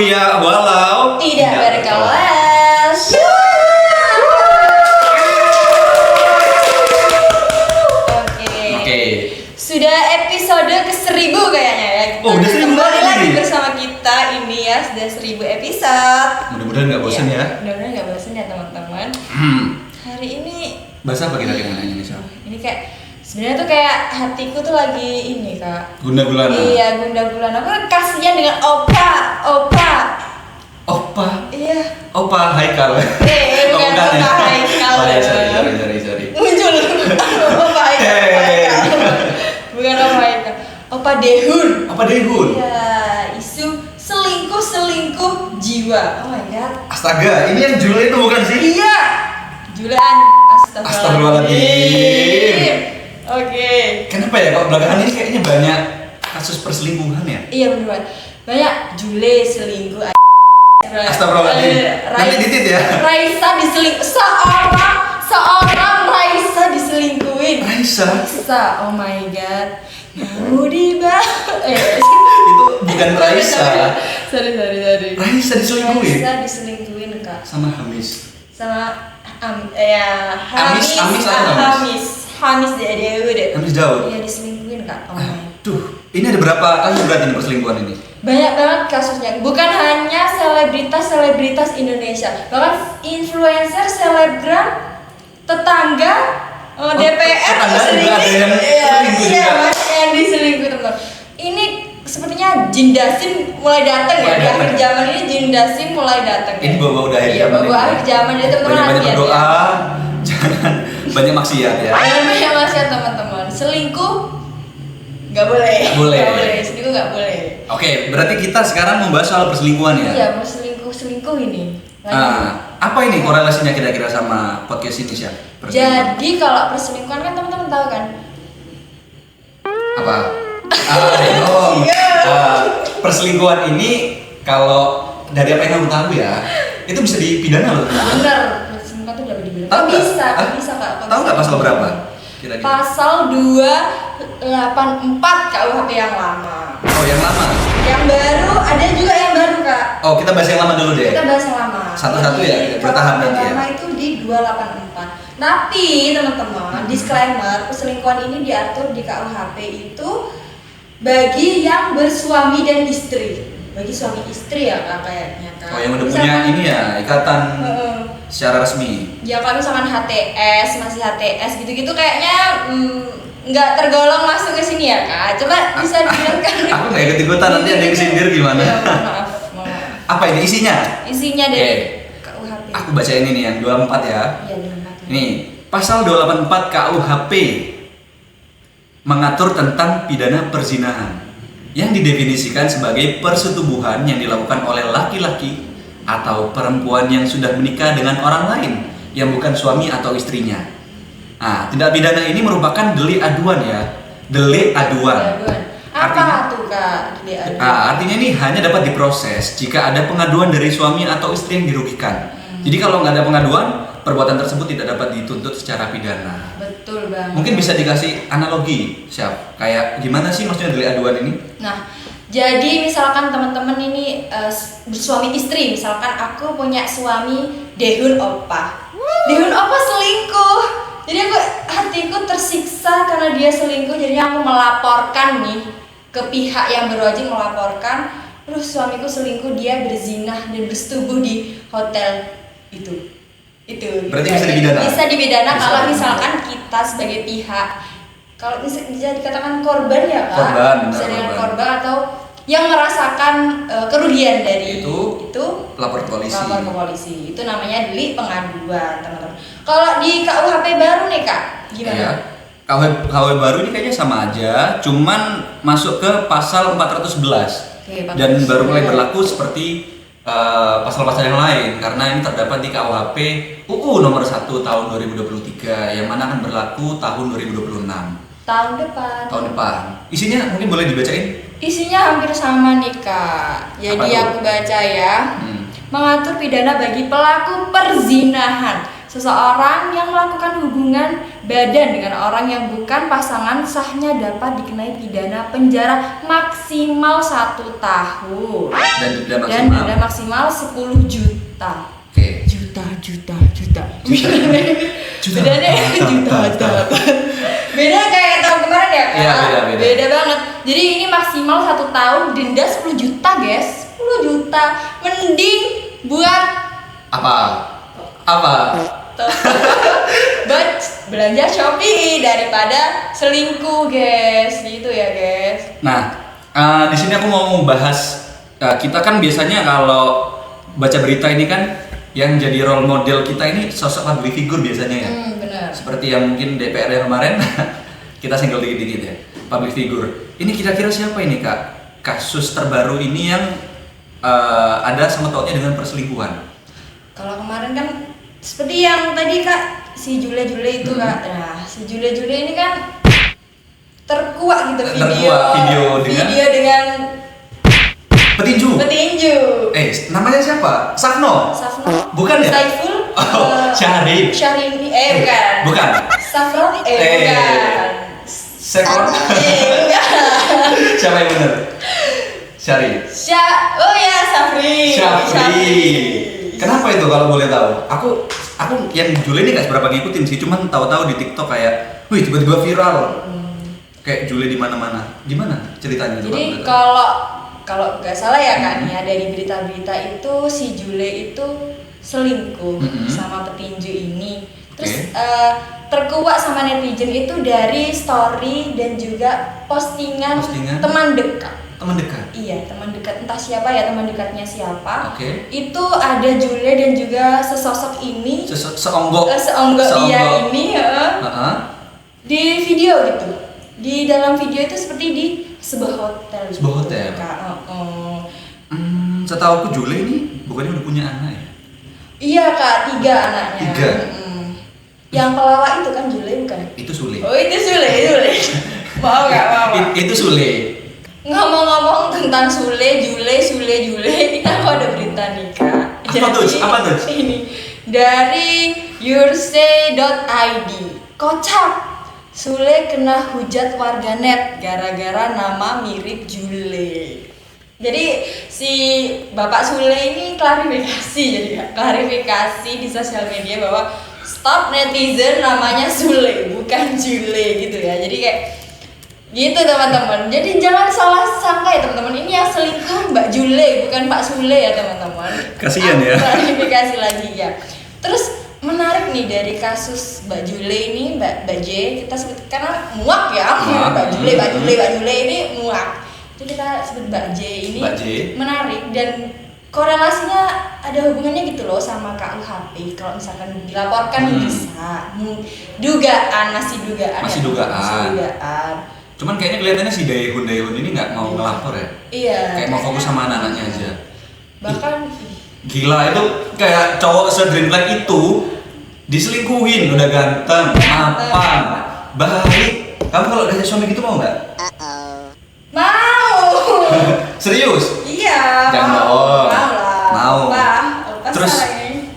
mulia walau tidak berkelas. Oke. Sudah episode ke-1000 kayaknya ya. Oh, udah 1000 kembali lagi lagi bersama kita ini ya, sudah 1000 episode. Mudah-mudahan nggak bosan ya. Mudah-mudahan nggak bosan ya teman-teman. Hari ini Bahasa apa kira-kira nanya ini, Sal? ini kayak sebenarnya tuh kayak hatiku tuh lagi ini, Kak. Gunda-gulana. Iya, gunda-gulana. Aku kasihan dengan Opa. Opa. Iya. Opa Haikal. Bukan Opa Haikal. Oh ya, sorry. Muncul Opa Haikal. Bukan Opa Haikal. Opa Dehun. Apa Dehun? Iya, isu selingkuh jiwa. Oh my god. Astaga, ini yang Jule itu bukan sih? Iya. Julian, Astagfirullahaladzim. Oke. Kenapa ya kalau belakangan ini kayaknya banyak kasus perselingkuhan ya? Iya benar. Banyak Jule selingkuh. Astagfirullahaladzim. Nanti ditit ya. Raisa diselingkuh. Seorang Raisa diselingkuhin. Raisa? Oh my god. Mau Itu bukan Raisa. Sorry. Raisa diselingkuhin? Raisa diselingkuhin, Kak. Sama Hamis. Sama Hamis Daud. Hamis Daud. Iya, diselingkuhin, Kak. Oh my. Aduh, ini ada berapa kasus berarti ini perselingkuhan ini? Banyak banget kasusnya. Bukan hanya selebritas Indonesia, bahkan influencer, selebgram, tetangga, DPR tetangga juga ada yang selingkuh iya, juga. masih yang diselingkuh, teman-teman. Ini sepertinya jin dasim mulai datang ya. Di akhir zaman ini jin dasim mulai datang. Ini bawa udah akhir Iya, zaman. bawa akhir zaman. Jadi teman-teman Banyak hati-hati. berdoa, jangan banyak maksiat ya. Banyak maksiat, teman-teman. Selingkuh nggak boleh. Nggak boleh. Selingkuh nggak boleh. Oke, berarti kita sekarang membahas soal perselingkuhan ya. Iya, mau selingkuh ini. Apa ini korelasinya kira-kira sama podcast ini sih? Jadi kalau perselingkuhan kan teman-teman tahu kan? Apa? Perselingkuhan ini kalau dari apa yang kamu tahu ya, itu bisa dipidana loh. Bener, perselingkuhan itu dapat dipidana. Tahu nggak? Bisa Kak. Tahu nggak pasal berapa? Kira-kira. Pasal 284 KUHP yang lama. Oh, yang lama. Yang baru ada juga yang baru, Kak. Oh, kita bahas yang lama dulu deh. Kita bahas yang lama. Satu-satu ya, Jadi, bertahap kalau nanti ya. yang lama itu di 284. Tapi teman-teman, disclaimer, perselingkuhan ini diatur di KUHP itu bagi yang bersuami dan istri. Bagi suami istri ya, Kak, kayaknya, Kak. Oh, yang udah punya ini ya, ikatan secara resmi. Ya kalau misalkan masih HTS gitu-gitu kayaknya nggak tergolong masuk ke sini ya, Kak. Coba bisa dijelaskan. Aku nggak ikut-ikutan, nanti ada yang kesindir gimana? Ya, maaf. Apa ini isinya? Isinya dari KUHP. Aku bacain ini yang 24 ya. Iya, 24. Nih, pasal 284 KUHP mengatur tentang pidana perzinahan yang didefinisikan sebagai persetubuhan yang dilakukan oleh laki-laki atau perempuan yang sudah menikah dengan orang lain yang bukan suami atau istrinya. Nah, tindak pidana ini merupakan delik aduan ya. Delik aduan. Apa tuh, Kak? Delik aduan. Artinya ini hanya dapat diproses jika ada pengaduan dari suami atau istri yang dirugikan. Jadi kalau nggak ada pengaduan, perbuatan tersebut tidak dapat dituntut secara pidana. Betul banget. Mungkin bisa dikasih analogi, siap? Kayak gimana sih maksudnya delik aduan ini? Nah, jadi misalkan teman-teman ini bersuami istri, misalkan aku punya suami Dehun Opa. Dehun Opa selingkuh. Jadi hatiku tersiksa karena dia selingkuh, jadi aku melaporkan nih ke pihak yang berwajib melaporkan, suamiku selingkuh, dia berzinah dan bersetubuh di hotel itu. Berarti bisa dipidana? Bisa dipidana kalau misalkan kita sebagai pihak, kalau bisa dikatakan korban ya, Kak. Korban, bisa benar, dengan korban. korban atau yang merasakan kerugian dari itu lapor ke polisi. Lapor ke polisi. Itu namanya delik pengaduan, teman-teman. Kalau di KUHP baru nih, Kak, gimana? Iya. KUHP baru ini kayaknya sama aja, cuman masuk ke pasal 411. Oke, dan baru mulai berlaku seperti pasal-pasal yang lain karena ini terdapat di KUHP UU nomor 1 tahun 2023 yang mana akan berlaku tahun 2026. Tahun depan. Isinya mungkin boleh dibacain? Isinya hampir sama nih, Kak. Jadi aku baca ya. Mengatur pidana bagi pelaku perzinahan Seseorang yang melakukan hubungan badan dengan orang yang bukan pasangan sahnya dapat dikenai pidana penjara maksimal 1 tahun Dan dan denda maksimal 10 juta. Oke. Juta. Bedanya juta. Beda kayak tahun kemarin ya Kak? Iya, beda. Banget. Jadi ini maksimal 1 tahun, denda 10 juta guys. 10 juta. Mending buat Apa? buat belanja Shopee daripada selingkuh guys. Gitu ya guys. Nah, di sini aku mau bahas, kita kan biasanya kalau baca berita ini kan yang jadi role model kita ini sosok public figure biasanya ya. Benar. Seperti yang mungkin DPR yang kemarin kita single dikit-dikit ya, public figure. Ini kira-kira siapa ini Kak? Kasus terbaru ini yang ada sama tautnya dengan perselingkuhan. Kalau kemarin kan seperti yang tadi Kak, si Jule itu Kak. Nah, si Jule ini kan terkuak gitu video dengan Petinju. Namanya siapa? Safno. Bukan ya? Saiful. Syahrini. Bukan. Safron. Bukan. Sekon. Bukan. Siapa yang benar? Syahrini. Syafri. Kenapa itu kalau boleh tahu? Aku yang Jule ini nggak seberapa ngikutin sih, cuman tahu-tahu di TikTok kayak, wih tiba-tiba viral. Kayak Jule di mana-mana. Gimana ceritanya itu? Jadi kalau nggak salah ya Kak nih, ada di berita-berita itu si Jule itu selingkuh sama petinju ini. Terus terkuak sama netizen itu dari story dan juga postingan teman dekat. Teman dekat? Iya, teman dekat, entah siapa ya teman dekatnya siapa. Itu ada Jule dan juga sesosok ini, seonggok dia ini di video gitu. Di dalam video itu seperti di sebuah hotel. Setahu aku Jule ini bukannya udah punya anak ya? Iya Kak, 3 anaknya. 3? Yang pelawak itu kan Jule bukan? Itu Sule. Oh itu Sule. Mau nggak mau? Itu Sule. Ngomong-ngomong tentang Jule, ini aku ada berita nih Kak. Apa tuh? Ini dari yoursay.id. Kocak, Sule kena hujat warganet gara-gara nama mirip Jule. Jadi si Bapak Sule ini klarifikasi di sosial media bahwa stop netizen namanya Sule bukan Jule gitu ya. Jadi kayak gitu teman-teman. Jadi jangan salah sangka ya teman-teman. Ini yang selingkuh Mbak Jule bukan Pak Sule ya teman-teman. Kasihan ya. Klarifikasi lagi ya. Terus menarik nih dari kasus Mbak Jule ini, Mbak J, kita sebut karena muak ya. Mbak Jule ini muak. Jadi kita sebut Mbak J ini menarik dan korelasinya ada hubungannya gitu loh sama KUHP. Kalau misalkan dilaporkan bisa masih dugaan. Cuman kayaknya kelihatannya si Daehun ini nggak mau ngelapor ya. Iya. Kayak mau fokus sama anak-anaknya aja. Bahkan gila itu kayak cowok se-dreamlike itu diselingkuhin, udah ganteng, mapan, baik. Kamu kalau udah suami gitu mau nggak? Mau. Serius? Iya. Jangan bohong. Mau. Terus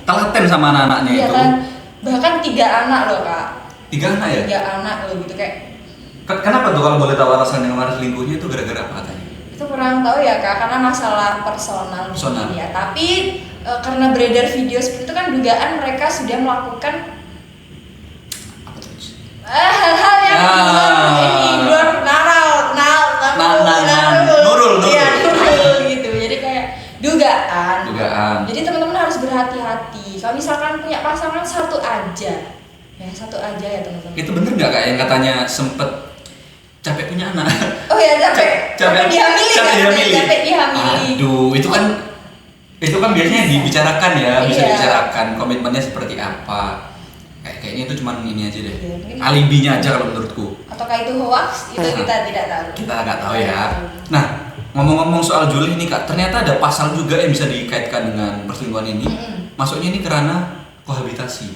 telaten sama anak-anaknya iya, itu. Kan, bahkan 3 anak loh Kak. 3 anak ya? 3 anak loh gitu kayak. Kenapa tuh kalau boleh tahu alasan yang kemarin selingkuhnya itu gara-gara apa katanya? Itu kurang tahu ya Kak, karena masalah personal. Ya. Tapi karena beredar video seperti itu kan dugaan mereka sudah melakukan hal-hal yang di luar Nurul gitu. Jadi kayak dugaan. Jadi teman-teman harus berhati-hati. Kalau misalkan punya pasangan satu aja ya teman-teman. Itu bener nggak Kak yang katanya sempet capek punya anak? Oh ya capek dihamili. Aduh, itu kan biasanya dibicarakan ya, bisa dibicarakan komitmennya seperti apa. Kayaknya itu cuman ini aja deh. Alibinya aja kalau menurutku. Ataukah itu hoax? Itu kita tidak tahu. Kita nggak tahu ya. Nah, ngomong-ngomong soal Juli ini Kak, ternyata ada pasal juga yang bisa dikaitkan dengan perselingkuhan ini. Masuknya ini karena kohabitasi.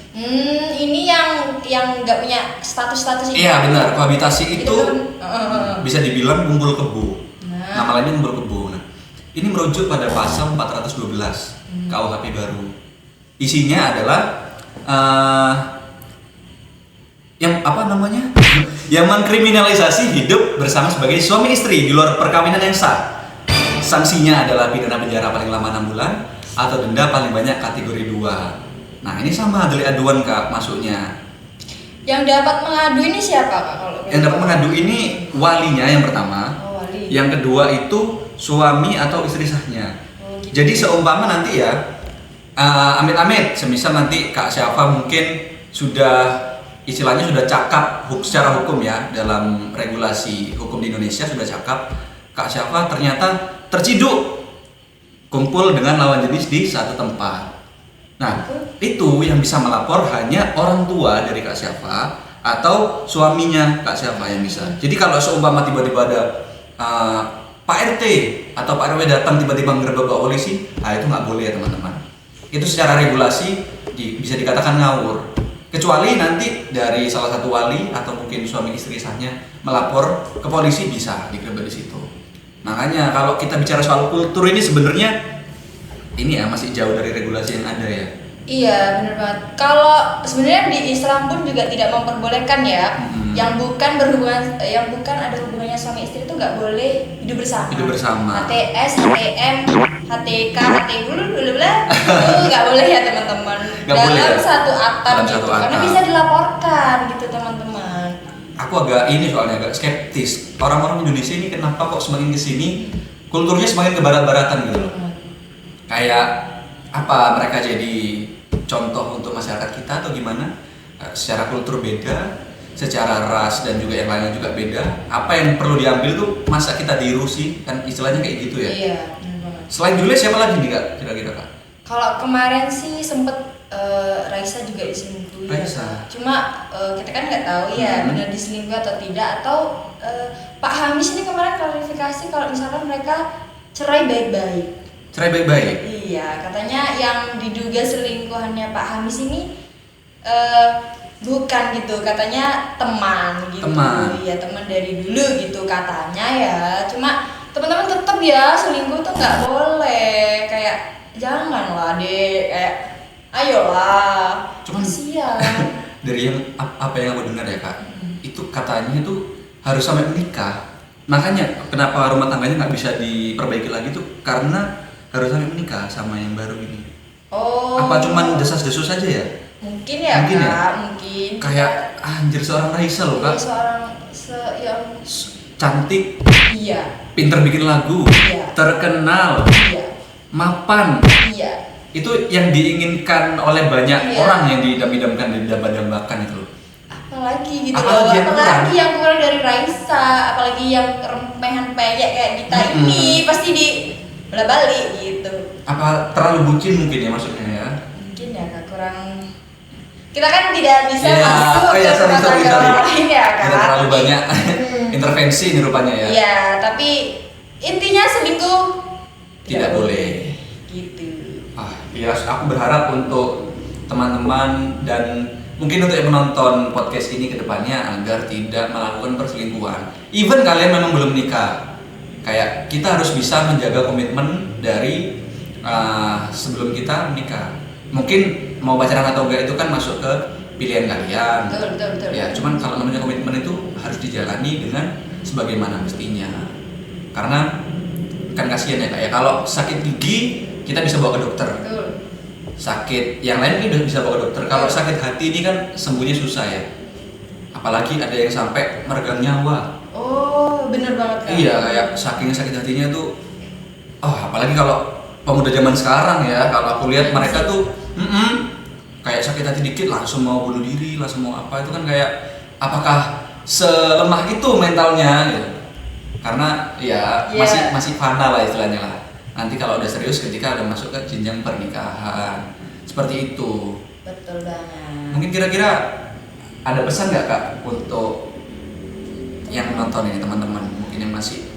Ini yang nggak punya status ini. Iya benar, kohabitasi itu bisa dibilang kumpul kebo. Nama lainnya kumpul kebo. Nah, ini merujuk pada pasal 412 KUHP baru. Isinya adalah eh, yang apa namanya yang mengkriminalisasi hidup bersama sebagai suami istri di luar perkawinan yang sah. Sanksinya adalah pidana penjara paling lama 6 bulan atau denda paling banyak kategori 2. Nah ini sama delik aduan Kak masuknya. Yang dapat mengadu ini siapa Kak kalau? Yang dapat mengadu ini walinya yang pertama. Oh, wali. Yang kedua itu suami atau istri sahnya. Oh, gitu. Jadi seumpama nanti ya amit-amit semisal nanti Kak Syafa mungkin sudah istilahnya sudah cakap secara hukum ya, dalam regulasi hukum di Indonesia sudah cakap, Kak Syafa ternyata terciduk kumpul dengan lawan jenis di satu tempat. Nah, itu yang bisa melapor hanya orang tua dari Kak Syafa atau suaminya Kak Syafa yang bisa. Jadi kalau seumpama tiba-tiba ada Pak RT atau Pak RW datang tiba-tiba ngerebek Pak polisi, itu nggak boleh ya teman-teman. Itu secara regulasi bisa dikatakan ngawur. Kecuali nanti dari salah satu wali atau mungkin suami istri sahnya melapor ke polisi, bisa digerebek di situ. Makanya kalau kita bicara soal kultur ini sebenarnya ini ya masih jauh dari regulasi yang ada ya. Iya benar banget. Kalau sebenarnya di Islam pun juga tidak memperbolehkan ya, yang bukan ada hubungannya suami istri itu nggak boleh hidup bersama. Hidup bersama. HTS, HTM, HTK, HTU, itu nggak boleh ya teman-teman. Dalam satu atap gitu, karena bisa dilaporkan gitu teman-teman. Aku agak soalnya agak skeptis. Orang-orang Indonesia ini kenapa kok semakin kesini kulturnya semakin ke barat-baratan gitu loh. Kayak apa mereka jadi contoh untuk masyarakat kita atau gimana? Secara kultur beda, secara ras dan juga yang lainnya juga beda. Apa yang perlu diambil tuh masa kita diiru sih, kan istilahnya kayak gitu ya. Iya, benar banget. Selain Julia siapa lagi nih Kak kira-kira Kak? Kalau kemarin sih sempet Raisa juga diselingkuhi. Raisa. Cuma kita kan nggak tahu ya benar diselingkuhi atau tidak, atau Pak Hamis ini kemarin klarifikasi kalau misalkan mereka cerai baik-baik. Cerai baik-baik? Iya, katanya yang diduga selingkuhannya Pak Hamis ini bukan gitu, katanya teman gitu. Teman. Iya, teman dari dulu gitu katanya ya. Cuma teman-teman tetap ya selingkuh tuh nggak boleh, kayak janganlah deh, kayak ayolah. Cuman kasihan. dari yang apa yang aku dengar ya Kak, itu katanya itu harus sampai menikah. Makanya kenapa rumah tangganya nggak bisa diperbaiki lagi tuh karena harus sampai menikah sama yang baru ini. Oh. Apa cuman desas-desus aja ya? Mungkin ya mungkin Kak, ya? mungkin. Kayak anjir seorang Raisa loh Kak. Yang cantik, iya, pinter bikin lagu, iya, terkenal, iya, mapan. iya. Itu yang diinginkan oleh banyak Iya. orang yang didam-damkan dan didamba-dambakan itu loh. Apalagi gitu Apalagi loh, apalagi yang kurang dari Raisa, apalagi yang rempehan peyek kayak kita ini pasti di bola balik gitu. Apa terlalu bucin mungkin ya maksudnya ya? Mungkin ya Kak, kurang. Kita kan tidak bisa Iya. masuk Oh iya, ke rumah sorry. tangga orang lain ya Kak. Kita terlalu Tapi- banyak intervensi ini rupanya ya. Iya, tapi intinya selingkuh Tidak boleh. Gitu. Ya aku berharap untuk teman-teman dan mungkin untuk yang menonton podcast ini ke depannya agar tidak melakukan perselingkuhan. Even kalian memang belum nikah, kayak kita harus bisa menjaga komitmen dari sebelum kita menikah. Mungkin mau pacaran atau enggak itu kan masuk ke pilihan kalian. Betul. Ya, cuman kalau namanya komitmen itu harus dijalani dengan sebagaimana mestinya. Karena kan kasihan ya Kak ya, kalau sakit gigi kita bisa bawa ke dokter. Betul. Sakit yang lain ini udah bisa bawa ke dokter. Kalau sakit hati ini kan sembuhnya susah ya. Apalagi ada yang sampai meregang nyawa. Oh, bener banget Kak. Iya, kayak saking sakit hatinya tuh. Apalagi kalau pemuda zaman sekarang ya, kalau aku lihat mereka tuh kayak sakit hati dikit langsung mau bunuh diri, langsung mau apa, itu kan kayak apakah selemah itu mentalnya gitu. Karena ya masih fana lah istilahnya lah. Nanti kalau udah serius ketika udah masuk ke jenjang pernikahan. Seperti itu. Betul banget. Mungkin kira-kira ada pesan nggak Kak untuk yang nonton ini teman-teman mungkin yang masih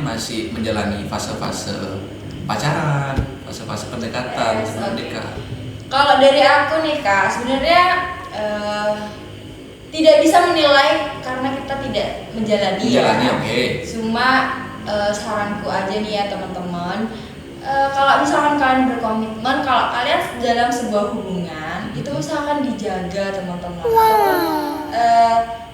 masih menjalani fase-fase pacaran, fase-fase pendekatan sebelum nikah. Kalau dari aku nih Kak, sebenarnya tidak bisa menilai karena kita tidak menjalani ya. Oke. Cuma saranku aja nih ya teman-teman, kalau misalkan kalian berkomitmen, kalau kalian dalam sebuah hubungan itu usahakan dijaga teman-teman.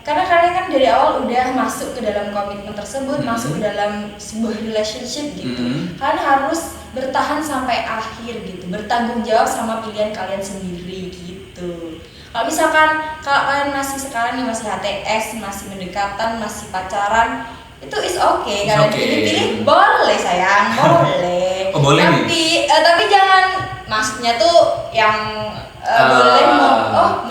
Karena kalian kan dari awal udah masuk ke dalam komitmen tersebut, masuk ke dalam sebuah relationship gitu. Kalian harus bertahan sampai akhir gitu, bertanggung jawab sama pilihan kalian sendiri gitu. Kalau misalkan kalian masih sekarang nih masih HTS, masih mendekatan, masih pacaran, itu is okay, kalian pilih-pilih boleh sayang, boleh. Oh, boleh tapi jangan maksudnya tuh yang boleh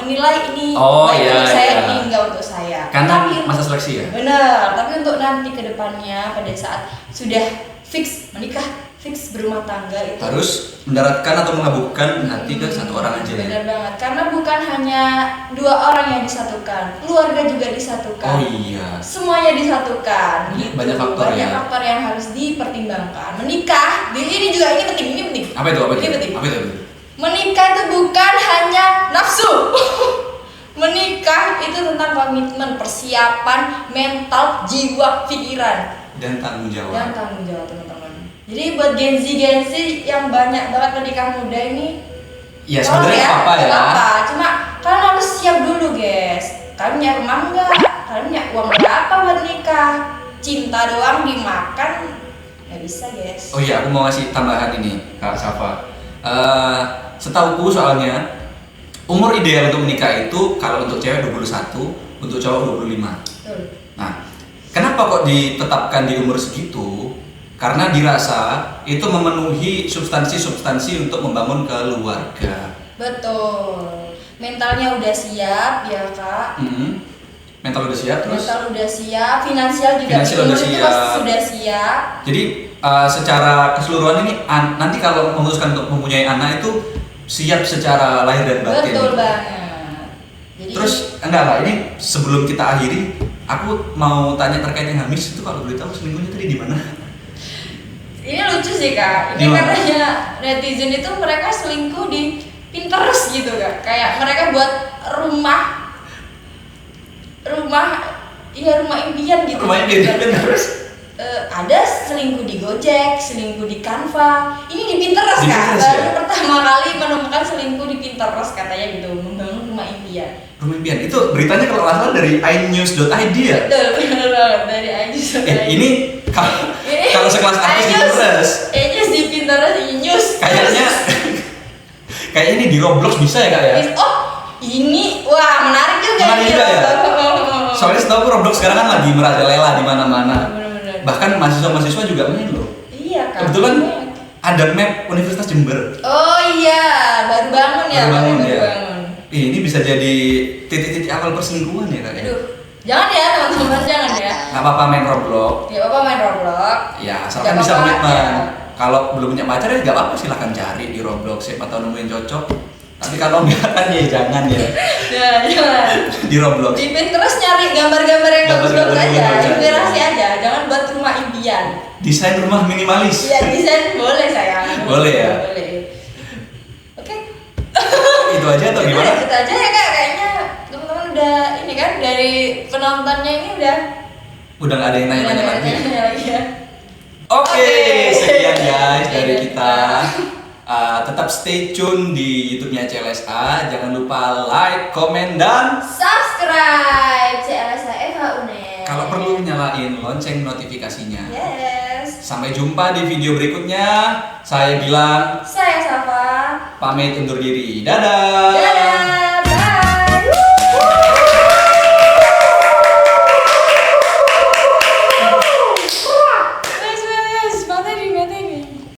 menilai ini baik untuk saya, ini enggak untuk saya. Karena tapi masa seleksi ya. Benar, tapi untuk nanti ke depannya pada saat sudah fix menikah, fix berumah tangga itu harus mendaratkan atau mengabuhkan hati ke satu orang aja. Benar banget, karena bukan hanya 2 orang yang disatukan, keluarga juga disatukan. Oh iya. Semuanya disatukan. Gitu. Banyak faktor banyak ya. faktor yang harus dipertimbangkan. Menikah, ini juga ini penting. Apa itu? Ini penting. Apa itu? Menikah itu bukan hanya nafsu. Menikah itu tentang komitmen, persiapan, mental, jiwa, pikiran, dan tanggung jawab. Teman-teman. Jadi buat Gen Z yang banyak banget menikah muda ini, ya sebenarnya apa ya? Cuma kalian harus siap dulu guys. Kalian punya rumah enggak? Kalian punya uang berapa buat nikah? Cinta doang dimakan nggak bisa guys. Oh iya, aku mau ngasih tambahan ini Kak Safa. Setauku soalnya umur ideal untuk menikah itu kalau untuk cewek 21, untuk cowok 25. Betul. Nah, kenapa kok ditetapkan di umur segitu? Karena dirasa itu memenuhi substansi-substansi untuk membangun keluarga. Betul. Mentalnya udah siap ya kak. Mental udah siap, terus? Mental udah siap, finansial juga sudah siap. Jadi secara keseluruhan ini nanti kalau memutuskan untuk mempunyai anak itu siap secara lahir dan batin. Betul banget. Jadi, terus enggak, ini sebelum kita akhiri, aku mau tanya terkait yang Hamis itu, kalau boleh tahu selingkuhnya tadi di mana? Ini lucu sih kak. Ini katanya netizen itu mereka selingkuh di Pinterest gitu kak. Kayak mereka buat rumah impian gitu. Rumah impian terus. Ada selingkuh di Gojek, selingkuh di Canva. Ini di Pinterest kan. Pinterest, Baru ya? pertama kali menemukan selingkuh di Pinterest katanya gitu, membangun rumah impian. Rumah impian itu beritanya kalau nggak salah dari inews.id ya. Betul, benar banget dari iNews. Ini kalau sekelas artis di Pinterest. iNews di Pinterest, iNews. Kayaknya ini di Roblox bisa ya kak ya? Oh, ini wah menarik juga. Menarik juga ya? Soalnya setahu aku Roblox sekarang kan lagi merajalela di mana-mana. Bener-bener. Bahkan mahasiswa juga main loh. Iya kan. Kebetulan ada map Universitas Jember. Oh iya, baru bangun ya. Baru bangun. Ini ini bisa jadi titik-titik awal perselingkuhan ya kak ya? Aduh, jangan ya teman-teman, jangan ya. Nggak apa-apa main Roblox. Ya apa main Roblox? Ya, asalkan bisa komitmen. Kalau belum punya pacar ya nggak apa-apa, silahkan cari di Roblox, siapa tahu nemuin cocok. Tapi kalau nggak kan ya jangan ya. Jangan. Di Roblox. Di Pinterest nyari gambar-gambar yang bagus-bagus aja, bagus-bagus inspirasi aja. Jangan buat rumah impian. Desain rumah minimalis. Iya, desain boleh sayang. Boleh ya? Boleh. Oke. Itu aja atau gimana? Itu aja ya kak, kayaknya teman-teman udah ini kan dari penontonnya ini udah Udah nggak ada yang nanya-nanya lagi. nanya lagi ya. Oke, sekian guys dari Iya. kita. Tetap stay tune di YouTube-nya CLSA. Jangan lupa like, komen, dan Subscribe CLSA Eva UNER. kalau perlu nyalain lonceng notifikasinya. Yes. Sampai jumpa di video berikutnya. Saya bilang Saya Safa. pamit undur diri. Dadah.